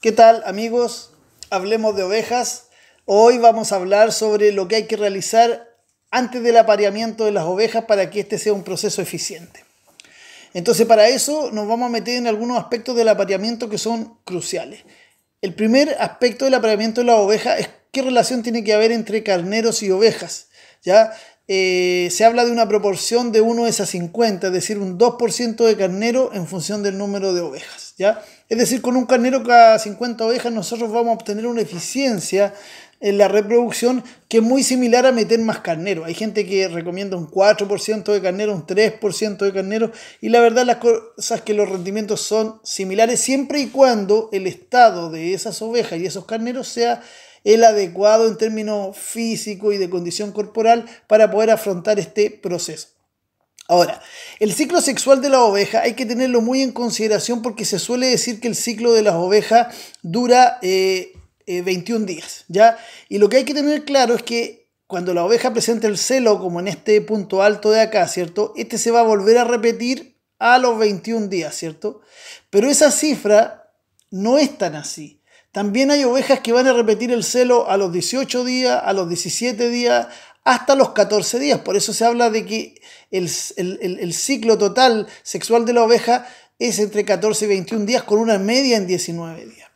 ¿Qué tal, amigos? Hablemos de ovejas. Hoy vamos a hablar sobre lo que hay que realizar antes del apareamiento de las ovejas para que este sea un proceso eficiente. Entonces, para eso nos vamos a meter en algunos aspectos del apareamiento que son cruciales. El primer aspecto del apareamiento de la oveja es qué relación tiene que haber entre carneros y ovejas, ¿ya? Se habla de una proporción de 1:50, es decir, un 2% de carnero en función del número de ovejas, ¿ya? Es decir, con un carnero cada 50 ovejas nosotros vamos a obtener una eficiencia en la reproducción que es muy similar a meter más carnero. Hay gente que recomienda un 4% de carnero, un 3% de carnero, y la verdad las cosas es que los rendimientos son similares siempre y cuando el estado de esas ovejas y esos carneros sea el adecuado en términos físicos y de condición corporal para poder afrontar este proceso. Ahora, el ciclo sexual de la oveja hay que tenerlo muy en consideración porque se suele decir que el ciclo de las ovejas dura 21 días, ¿ya? Y lo que hay que tener claro es que cuando la oveja presenta el celo, como en este punto alto de acá, ¿cierto? Este se va a volver a repetir a los 21 días, ¿cierto? Pero esa cifra no es tan así. También hay ovejas que van a repetir el celo a los 18 días, a los 17 días, hasta los 14 días. Por eso se habla de que el ciclo total sexual de la oveja es entre 14 y 21 días con una media en 19 días.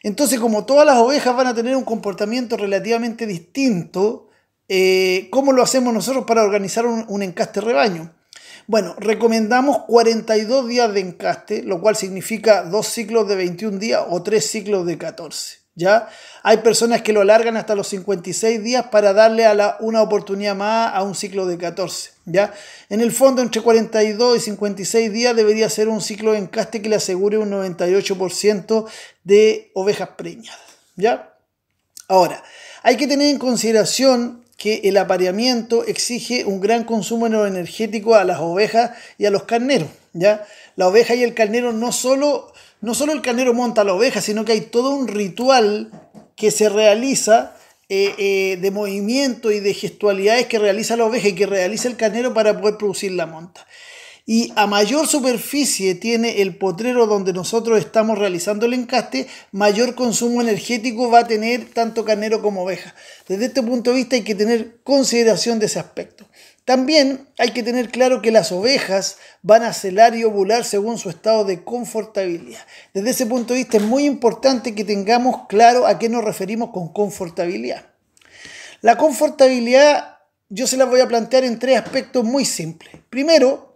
Entonces, como todas las ovejas van a tener un comportamiento relativamente distinto, ¿cómo lo hacemos nosotros para organizar un encaste rebaño? Bueno, recomendamos 42 días de encaste, lo cual significa 2 ciclos de 21 días o 3 ciclos de 14, ¿ya? Hay personas que lo alargan hasta los 56 días para darle una oportunidad más a un ciclo de 14, ¿ya? En el fondo, entre 42 y 56 días debería ser un ciclo de encaste que le asegure un 98% de ovejas preñadas, ¿ya? Ahora, hay que tener en consideración que el apareamiento exige un gran consumo energético a las ovejas y a los carneros, ¿ya? La oveja y el carnero no solo el carnero monta a la oveja, sino que hay todo un ritual que se realiza de movimiento y de gestualidades que realiza la oveja y que realiza el carnero para poder producir la monta. Y a mayor superficie tiene el potrero donde nosotros estamos realizando el encaste, mayor consumo energético va a tener tanto carnero como oveja. Desde este punto de vista hay que tener consideración de ese aspecto. También hay que tener claro que las ovejas van a celar y ovular según su estado de confortabilidad. Desde ese punto de vista es muy importante que tengamos claro a qué nos referimos con confortabilidad. La confortabilidad yo se la voy a plantear en 3 aspectos muy simples. Primero,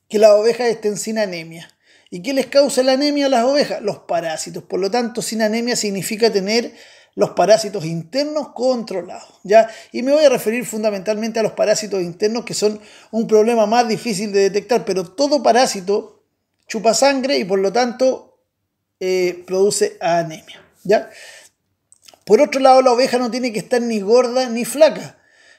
que las ovejas estén sin anemia. ¿Y qué les causa la anemia a las ovejas? Los parásitos. Por lo tanto, sin anemia significa tener los parásitos internos controlados, ¿ya? Y me voy a referir fundamentalmente a los parásitos internos, que son un problema más difícil de detectar, pero todo parásito chupa sangre y por lo tanto produce anemia, ¿ya? Por otro lado, la oveja no tiene que estar ni gorda ni flaca.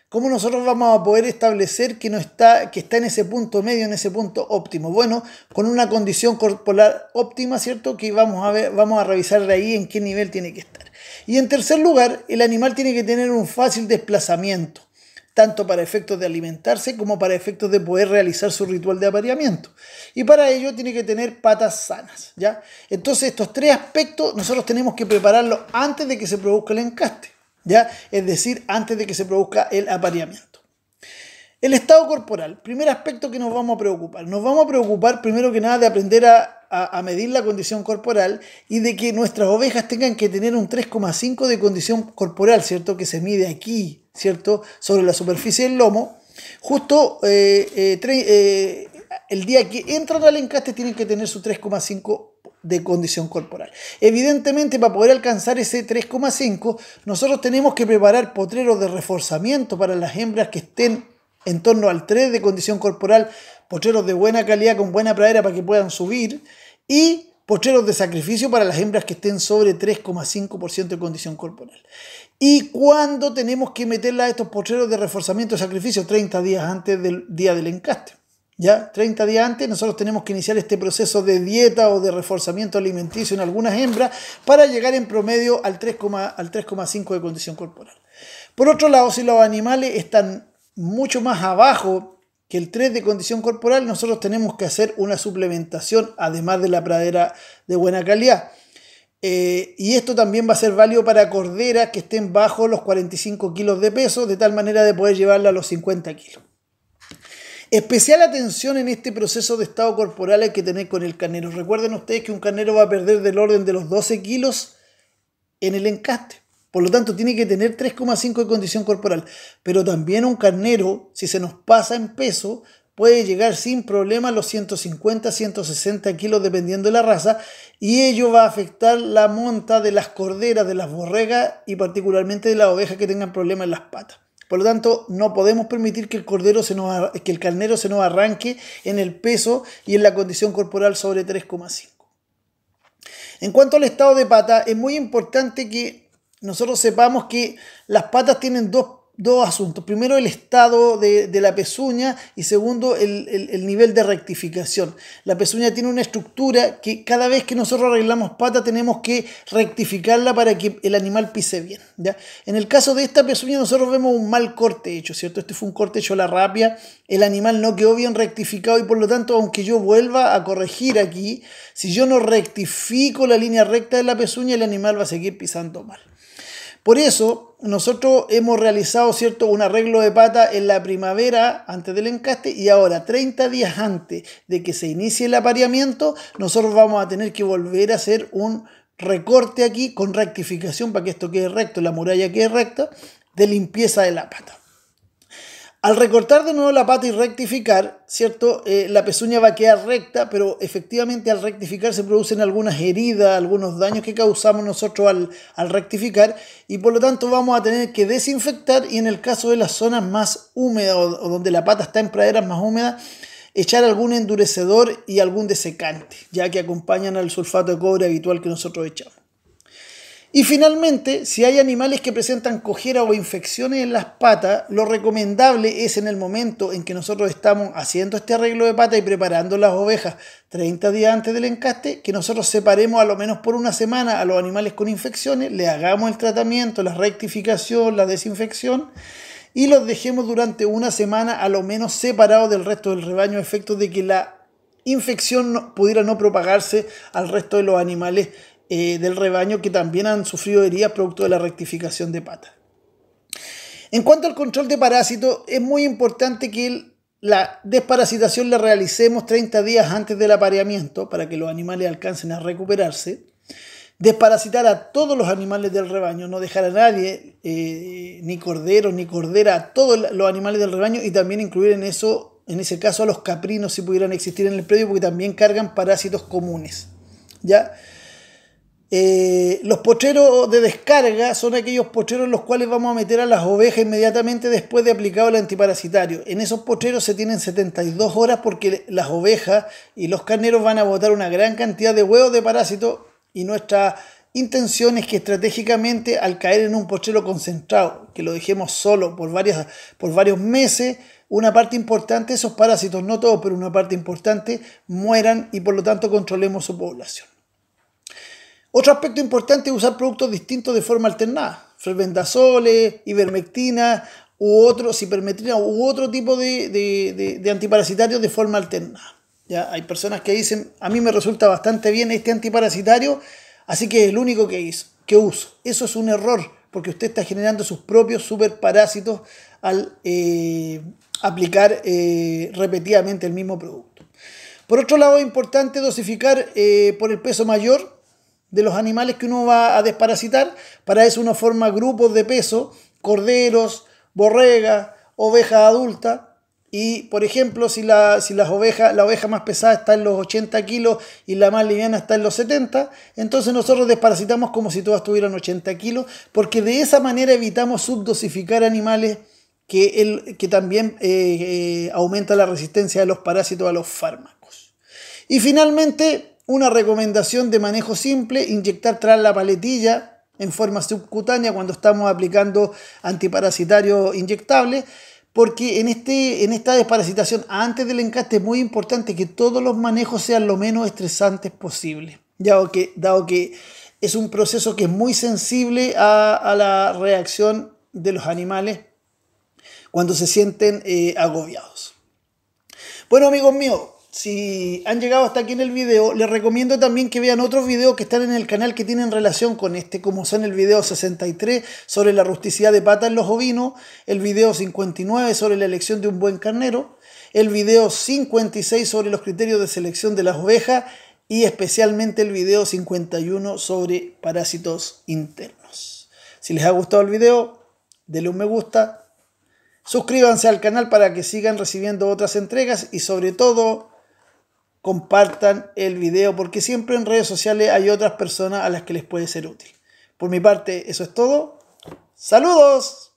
¿Cómo nosotros vamos a poder establecer que está en ese punto medio, en ese punto óptimo? Bueno, con una condición corporal óptima, ¿cierto? Que vamos a revisar de ahí en qué nivel tiene que estar. Y en tercer lugar, el animal tiene que tener un fácil desplazamiento, tanto para efectos de alimentarse como para efectos de poder realizar su ritual de apareamiento. Y para ello tiene que tener patas sanas, ¿ya? Entonces estos 3 aspectos nosotros tenemos que prepararlos antes de que se produzca el encaste, ¿ya? Es decir, antes de que se produzca el apareamiento. El estado corporal, primer aspecto que nos vamos a preocupar. Nos vamos a preocupar primero que nada de aprender a medir la condición corporal y de que nuestras ovejas tengan que tener un 3,5 de condición corporal, ¿cierto? Que se mide aquí, ¿cierto? Sobre la superficie del lomo. Justo el día que entran al encaste tienen que tener su 3,5 de condición corporal. Evidentemente, para poder alcanzar ese 3,5, nosotros tenemos que preparar potreros de reforzamiento para las hembras que estén en torno al 3 de condición corporal, potreros de buena calidad con buena pradera para que puedan subir, y potreros de sacrificio para las hembras que estén sobre 3,5% de condición corporal. ¿Y cuándo tenemos que meterla a estos potreros de reforzamiento de sacrificio? 30 días antes del día del encaste. ¿Ya? 30 días antes nosotros tenemos que iniciar este proceso de dieta o de reforzamiento alimenticio en algunas hembras para llegar en promedio al 3,5 de condición corporal. Por otro lado, si los animales están mucho más abajo que el 3 de condición corporal, nosotros tenemos que hacer una suplementación además de la pradera de buena calidad. Y esto también va a ser válido para corderas que estén bajo los 45 kilos de peso, de tal manera de poder llevarla a los 50 kilos. Especial atención en este proceso de estado corporal hay que tener con el carnero. Recuerden ustedes que un carnero va a perder del orden de los 12 kilos en el encaste. Por lo tanto, tiene que tener 3,5 de condición corporal. Pero también un carnero, si se nos pasa en peso, puede llegar sin problema a los 150, 160 kilos dependiendo de la raza. Y ello va a afectar la monta de las corderas, de las borregas y particularmente de las ovejas que tengan problemas en las patas. Por lo tanto, no podemos permitir que el carnero se nos arranque en el peso y en la condición corporal sobre 3,5. En cuanto al estado de pata, es muy importante que nosotros sepamos que las patas tienen dos asuntos. Primero, el estado de la pezuña y segundo, el nivel de rectificación. La pezuña tiene una estructura que cada vez que nosotros arreglamos pata tenemos que rectificarla para que el animal pise bien, ¿ya? En el caso de esta pezuña nosotros vemos un mal corte hecho, ¿cierto? Este fue un corte hecho a la rapia, el animal no quedó bien rectificado y por lo tanto, aunque yo vuelva a corregir aquí, si yo no rectifico la línea recta de la pezuña, el animal va a seguir pisando mal. Por eso, nosotros hemos realizado, ¿cierto?, un arreglo de pata en la primavera antes del encaste y ahora, 30 días antes de que se inicie el apareamiento, nosotros vamos a tener que volver a hacer un recorte aquí con rectificación para que esto quede recto, la muralla quede recta, de limpieza de la pata. Al recortar de nuevo la pata y rectificar, ¿cierto? La pezuña va a quedar recta, pero efectivamente al rectificar se producen algunas heridas, algunos daños que causamos nosotros al rectificar y por lo tanto vamos a tener que desinfectar y en el caso de las zonas más húmedas o donde la pata está en praderas más húmedas, echar algún endurecedor y algún desecante, ya que acompañan al sulfato de cobre habitual que nosotros echamos. Y finalmente, si hay animales que presentan cojera o infecciones en las patas, lo recomendable es en el momento en que nosotros estamos haciendo este arreglo de pata y preparando las ovejas 30 días antes del encaste, que nosotros separemos a lo menos por una semana a los animales con infecciones, le hagamos el tratamiento, la rectificación, la desinfección y los dejemos durante una semana a lo menos separados del resto del rebaño a efectos de que la infección pudiera no propagarse al resto de los animales del rebaño que también han sufrido heridas producto de la rectificación de patas. En cuanto al control de parásitos, es muy importante que la desparasitación la realicemos 30 días antes del apareamiento para que los animales alcancen a recuperarse. Desparasitar a todos los animales del rebaño, no dejar a nadie, ni cordero ni cordera, a todos los animales del rebaño y también incluir en ese caso a los caprinos si pudieran existir en el predio porque también cargan parásitos comunes, ¿ya? Los potreros de descarga son aquellos potreros en los cuales vamos a meter a las ovejas inmediatamente después de aplicado el antiparasitario. En esos potreros se tienen 72 horas porque las ovejas y los carneros van a botar una gran cantidad de huevos de parásitos y nuestra intención es que estratégicamente al caer en un potrero concentrado, que lo dejemos solo por varios meses, una parte importante de esos parásitos, no todos, pero una parte importante, mueran y por lo tanto controlemos su población. Otro aspecto importante es usar productos distintos de forma alternada, felbendazoles, ivermectina cipermetrina u otro tipo de antiparasitarios de forma alternada. ¿Ya? Hay personas que dicen, a mí me resulta bastante bien este antiparasitario, así que es el único que uso. Eso es un error, porque usted está generando sus propios superparásitos al aplicar repetidamente el mismo producto. Por otro lado, es importante dosificar por el peso mayor de los animales que uno va a desparasitar. Para eso uno forma grupos de peso, corderos, borregas, ovejas adultas. Y, por ejemplo, si la oveja más pesada está en los 80 kilos y la más liviana está en los 70, entonces nosotros desparasitamos como si todas tuvieran 80 kilos, porque de esa manera evitamos subdosificar animales que también aumenta la resistencia de los parásitos a los fármacos. Y finalmente, una recomendación de manejo simple, inyectar tras la paletilla en forma subcutánea cuando estamos aplicando antiparasitarios inyectables, porque en esta desparasitación antes del encaste es muy importante que todos los manejos sean lo menos estresantes posible, dado que es un proceso que es muy sensible a la reacción de los animales cuando se sienten agobiados. Bueno, amigos míos, si han llegado hasta aquí en el video, les recomiendo también que vean otros videos que están en el canal que tienen relación con este, como son el video 63 sobre la rusticidad de patas en los ovinos, el video 59 sobre la elección de un buen carnero, el video 56 sobre los criterios de selección de las ovejas y especialmente el video 51 sobre parásitos internos. Si les ha gustado el video, denle un me gusta, suscríbanse al canal para que sigan recibiendo otras entregas y sobre todo compartan el video porque siempre en redes sociales hay otras personas a las que les puede ser útil. Por mi parte, eso es todo. ¡Saludos!